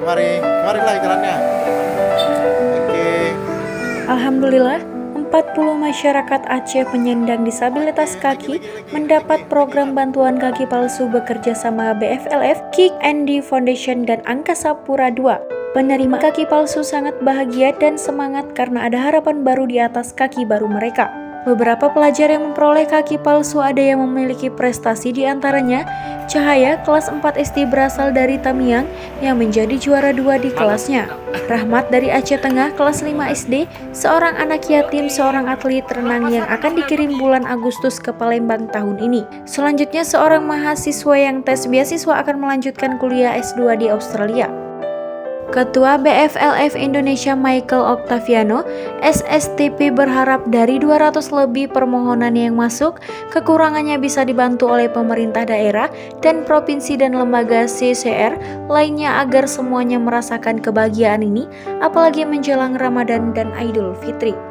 Kemarilah iklannya. Oke. Alhamdulillah, 40 masyarakat Aceh penyandang disabilitas kaki mendapat program bantuan kaki palsu bekerja sama BFLF, Kick and Foundation, dan Angkasa Pura II. Penerima kaki palsu sangat bahagia dan semangat karena ada harapan baru di atas kaki baru mereka. Beberapa pelajar yang memperoleh kaki palsu ada yang memiliki prestasi, di antaranya Cahaya kelas 4 SD berasal dari Tamiang yang menjadi juara 2 di kelasnya. Rahmat dari Aceh Tengah kelas 5 SD, seorang anak yatim, seorang atlet renang yang akan dikirim bulan Agustus ke Palembang tahun ini. Selanjutnya seorang mahasiswa yang tes beasiswa akan melanjutkan kuliah S2 di Australia. Ketua BFLF Indonesia Michael Octaviano, SSTP berharap dari 200 lebih permohonan yang masuk, kekurangannya bisa dibantu oleh pemerintah daerah dan provinsi dan lembaga CSR lainnya agar semuanya merasakan kebahagiaan ini, apalagi menjelang Ramadan dan Idul Fitri.